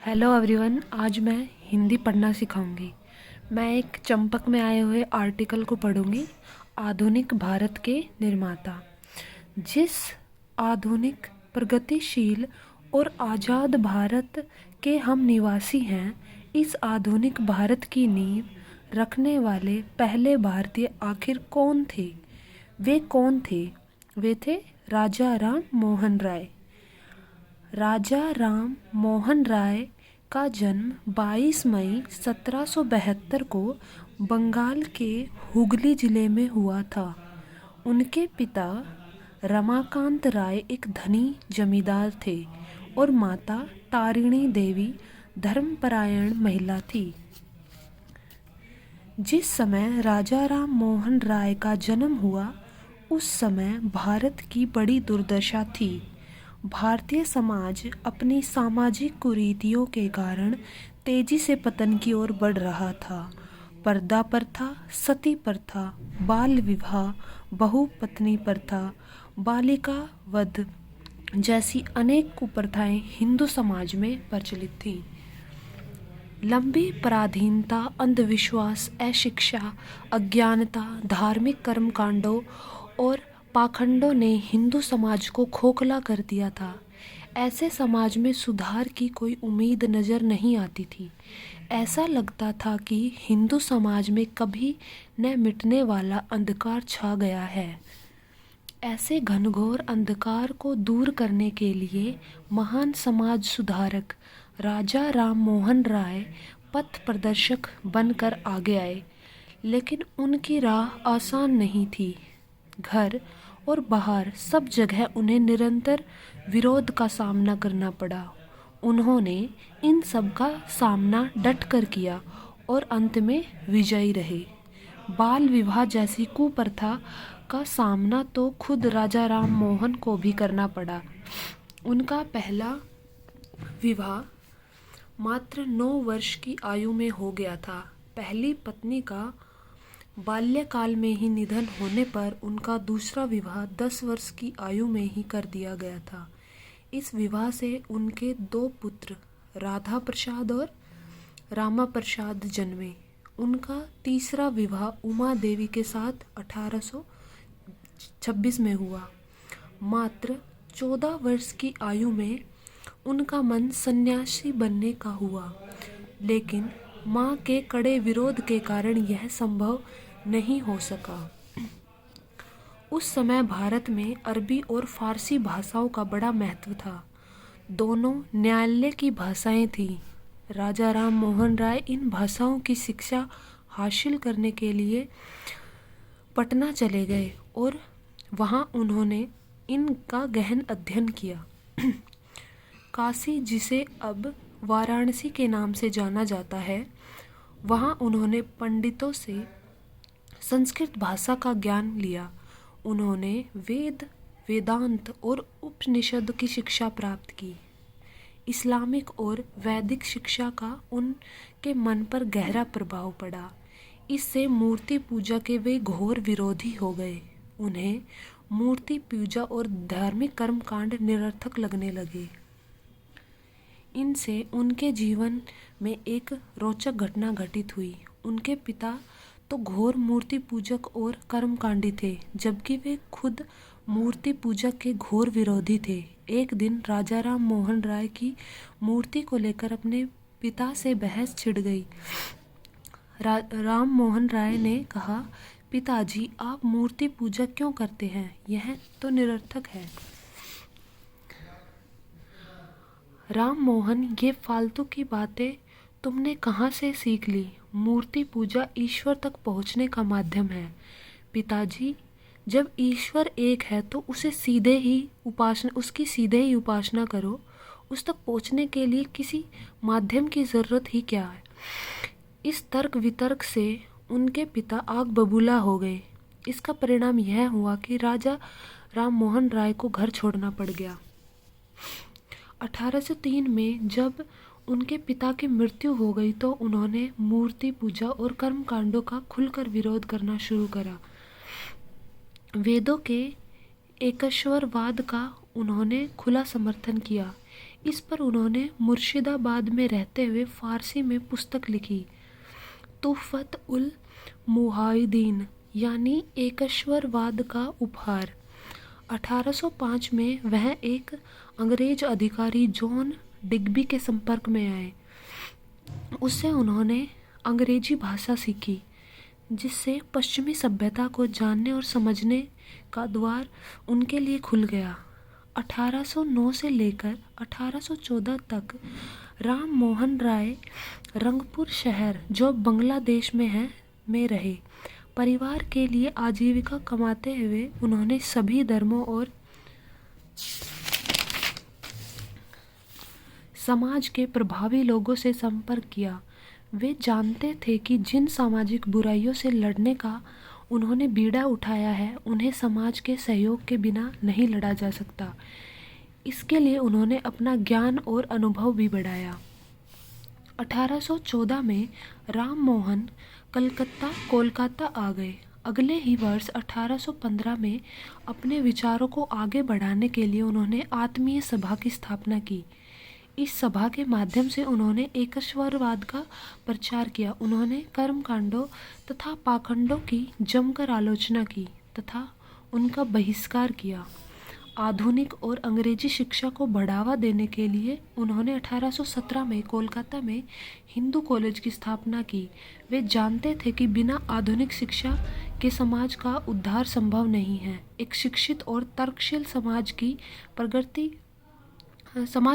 Hello everyone. आज मैं हिंदी पढ़ना सिखाऊंगी। मैं एक चंपक में आए हुए आर्टिकल को पढ़ूंगी। आधुनिक भारत के निर्माता। जिस आधुनिक प्रगतिशील और आज़ाद भारत के हम निवासी हैं, इस आधुनिक भारत की नींव रखने वाले पहले भारतीय आखिर कौन थे? वे कौन थे? वे थे राजा राम मोहन राय। राजा राम मोहन राय का जन्म 22 मई 1772 को बंगाल के हुगली जिले में हुआ था। उनके पिता रमाकांत राय एक धनी जमींदार थे और माता तारिणी देवी धर्मपरायण महिला थी। जिस समय राजा राम मोहन राय का जन्म हुआ, उस समय भारत की बड़ी दुर्दशा थी। भारतीय समाज अपनी सामाजिक कुरीतियों के कारण तेजी से पतन की ओर बढ़ रहा था। पर्दा प्रथा, सती प्रथा, बाल विवाह, बहुपत्नी प्रथा, बालिका वध जैसी अनेक कुप्रथाएं हिंदू समाज में प्रचलित थीं। लंबी पराधीनता, अंधविश्वास, अशिक्षा, अज्ञानता, धार्मिक कर्मकांडों और पाखंडों ने हिंदू समाज को खोखला कर दिया था। ऐसे समाज में सुधार की कोई उम्मीद नज़र नहीं आती थी। ऐसा लगता था कि हिंदू समाज में कभी न मिटने वाला अंधकार छा गया है। ऐसे घनघोर अंधकार को दूर करने के लिए महान समाज सुधारक राजा राम मोहन राय पथ प्रदर्शक बनकर आगे आए। लेकिन उनकी राह आसान नहीं थी। घर और बाहर सब जगह उन्हें निरंतर विरोध का सामना करना पड़ा। उन्होंने इन सब का सामना डट कर किया और अंत में विजयी रहे। बाल विवाह जैसी कुप्रथा का सामना तो खुद राजा राम मोहन को भी करना पड़ा। उनका पहला विवाह मात्र 9 वर्ष की आयु में हो गया था। पहली पत्नी का बाल्यकाल में ही निधन होने पर उनका दूसरा विवाह 10 वर्ष की आयु में ही कर दिया गया था। इस विवाह से उनके 2 पुत्र राधा प्रसाद और रामा प्रसाद जन्मे। उनका तीसरा विवाह उमा देवी के साथ 1826 में हुआ। मात्र 14 वर्ष की आयु में उनका मन सन्यासी बनने का हुआ, लेकिन माँ के कड़े विरोध के कारण यह संभव नहीं हो सका। उस समय भारत में अरबी और फारसी भाषाओं का बड़ा महत्व था। दोनों न्यायालय की भाषाएं थीं। राजा राम मोहन राय इन भाषाओं की शिक्षा हासिल करने के लिए पटना चले गए और वहां उन्होंने इनका गहन अध्ययन किया। काशी, जिसे अब वाराणसी के नाम से जाना जाता है, वहां उन्होंने पंडितों से संस्कृत भाषा का ज्ञान लिया। उन्होंने वेद, वेदांत और उपनिषद की शिक्षा प्राप्त की। इस्लामिक और वैदिक शिक्षा का उनके मन पर गहरा प्रभाव पड़ा। इससे मूर्ति पूजा के वे घोर विरोधी हो गए। उन्हें मूर्ति पूजा और धार्मिक कर्मकांड निरर्थक लगने लगे। इनसे उनके जीवन में एक रोचक घटना घटित हुई। उनके पिता तो घोर मूर्ति पूजक और कर्मकांडी थे, जबकि वे खुद मूर्ति पूजा के घोर विरोधी थे। एक दिन राजा राम मोहन राय की मूर्ति को लेकर अपने पिता से बहस छिड़ गई। राम मोहन राय ने कहा, पिताजी, आप मूर्ति पूजा क्यों करते हैं? यह तो निरर्थक है। राम मोहन, ये फालतू की बातें तुमने कहाँ से सीख ली? मूर्ति पूजा ईश्वर तक पहुँचने का माध्यम है। पिताजी, जब ईश्वर एक है तो उसकी सीधे ही उपासना करो। उस तक पहुँचने के लिए किसी माध्यम की ज़रूरत ही क्या है? इस तर्क वितर्क से उनके पिता आग बबूला हो गए। इसका परिणाम यह हुआ कि राजा राम मोहन राय को घर छोड़ना पड़ गया। 1803 में जब उनके पिता की मृत्यु हो गई तो उन्होंने मूर्ति पूजा और कर्मकांडों का खुलकर विरोध करना शुरू करा। वेदों के एकेश्वरवाद का उन्होंने खुला समर्थन किया। इस पर उन्होंने मुर्शिदाबाद में रहते हुए फारसी में पुस्तक लिखी, तुहफत उल मुहाइदीन यानी एकश्वरवाद का उपहार। 1805 में वह एक अंग्रेज अधिकारी जॉन डिग्बी के संपर्क में आए। उससे उन्होंने अंग्रेजी भाषा सीखी, जिससे पश्चिमी सभ्यता को जानने और समझने का द्वार उनके लिए खुल गया। 1809 से लेकर 1814 तक राम मोहन राय रंगपुर शहर, जो बांग्लादेश में है, में रहे। परिवार के लिए आजीविका कमाते हुए उन्होंने सभी धर्मों और समाज के प्रभावी लोगों से संपर्क किया। वे जानते थे कि जिन सामाजिक बुराइयों से लड़ने का उन्होंने बीड़ा उठाया है, उन्हें समाज के सहयोग के बिना नहीं लड़ा जा सकता। इसके लिए उन्होंने अपना ज्ञान और अनुभव भी बढ़ाया। 1814 में राम मोहन कोलकाता आ गए। अगले ही वर्ष 1815 में अपने विचारों को आगे बढ़ाने के लिए उन्होंने आत्मीय सभा की स्थापना की। इस सभा के माध्यम से उन्होंने एकश्वरवाद का प्रचार किया। उन्होंने कर्मकांडों तथा पाखंडों की जमकर आलोचना की तथा उनका बहिष्कार किया। आधुनिक और अंग्रेजी शिक्षा को बढ़ावा देने के लिए उन्होंने 1817 में कोलकाता में हिंदू कॉलेज की स्थापना की। वे जानते थे कि बिना आधुनिक शिक्षा के समाज का उद्धार संभव नहीं है। एक शिक्षित और तर्कशील समाज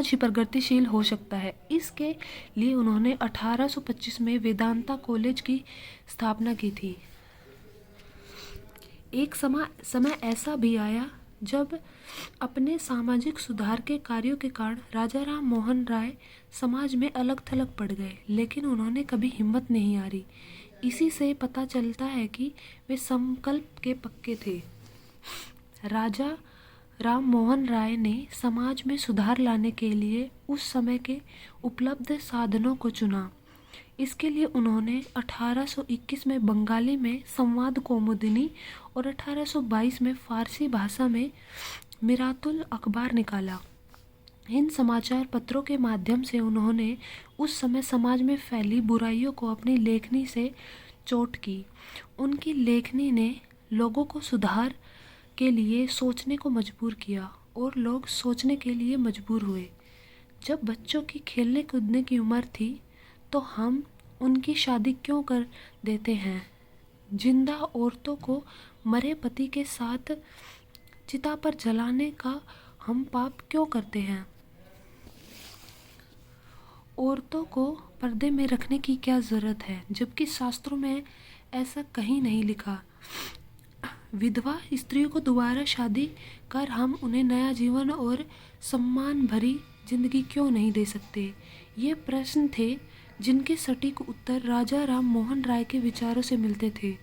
ही प्रगतिशील हो सकता है। इसके लिए उन्होंने 1825 में वेदांता कॉलेज की स्थापना की थी। एक समय ऐसा भी आया जब अपने सामाजिक सुधार के कार्यों के कारण राजा राम मोहन राय समाज में अलग थलग पड़ गए, लेकिन उन्होंने कभी हिम्मत नहीं हारी। इसी से पता चलता है कि वे संकल्प के पक्के थे। राजा राम मोहन राय ने समाज में सुधार लाने के लिए उस समय के उपलब्ध साधनों को चुना। इसके लिए उन्होंने 1821 में बंगाली में संवाद कौमुदिनी और 1822 में फारसी भाषा में मिरातुल अखबार निकाला। इन समाचार पत्रों के माध्यम से उन्होंने उस समय समाज में फैली बुराइयों को अपनी लेखनी से चोट की। उनकी लेखनी ने लोगों को सुधार के लिए सोचने को मजबूर किया और लोग सोचने के लिए मजबूर हुए। जब बच्चों की खेलने कूदने की उम्र थी तो हम उनकी शादी क्यों कर देते हैं? जिंदा औरतों को मरे पति के साथ चिता पर जलाने का हम पाप क्यों करते हैं? औरतों को पर्दे में रखने की क्या ज़रूरत है, जबकि शास्त्रों में ऐसा कहीं नहीं लिखा। विधवा स्त्रियों को दोबारा शादी कर हम उन्हें नया जीवन और सम्मान भरी जिंदगी क्यों नहीं दे सकते? ये प्रश्न थे जिनके सटीक उत्तर राजा राम मोहन राय के विचारों से मिलते थे।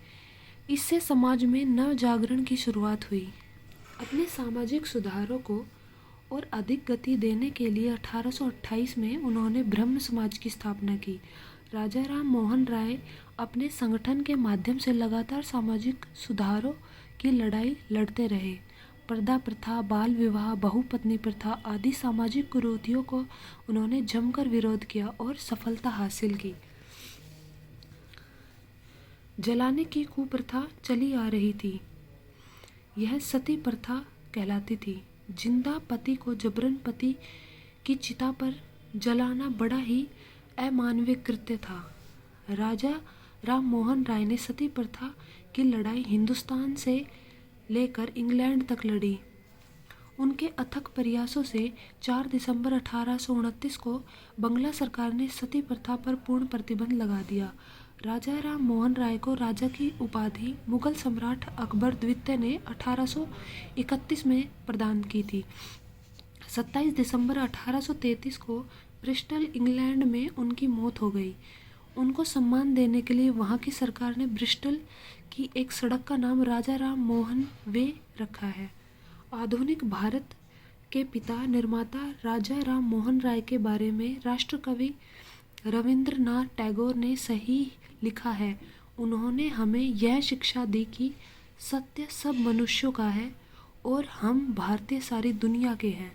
इससे समाज में नव जागरण की शुरुआत हुई। अपने सामाजिक सुधारों को और अधिक गति देने के लिए 1828 में उन्होंने ब्रह्म समाज की स्थापना की। राजा राम मोहन राय अपने संगठन के माध्यम से लगातार सामाजिक सुधारों की लड़ाई लड़ते रहे। पर्दा प्रथा, बाल विवाह, बहुपत्नी प्रथा आदि सामाजिक कुरीतियों को उन्होंने जमकर विरोध किया और सफलता हासिल की। जलाने की कुप्रथा चली आ रही थी। यह सती प्रथा कहलाती थी। जिंदा पति को जबरन पति की चिता पर जलाना बड़ा ही अमानवीय कृत्य था। राजा राम मोहन राय ने सती प्रथा की लड़ाई हिंदुस्तान से लेकर इंग्लैंड तक लड़ी। उनके अथक प्रयासों से 4 दिसंबर 1829 को बंगला सरकार ने सती प्रथा पर पूर्ण प्रतिबंध लगा दिया। राजा राम मोहन राय को राजा की उपाधि मुगल सम्राट अकबर द्वितीय ने 1831 में प्रदान की थी। 27 दिसंबर 1833 को ब्रिस्टल इंग्लैंड में उनकी मौत हो गई। उनको सम्मान देने के लिए वहाँ की सरकार ने ब्रिस्टल की एक सड़क का नाम राजा राम मोहन वे रखा है। आधुनिक भारत के पिता निर्माता राजा राम मोहन राय के बारे में राष्ट्रकवि रविंद्रनाथ टैगोर ने सही लिखा है। उन्होंने हमें यह शिक्षा दी कि सत्य सब मनुष्यों का है और हम भारतीय सारी दुनिया के हैं।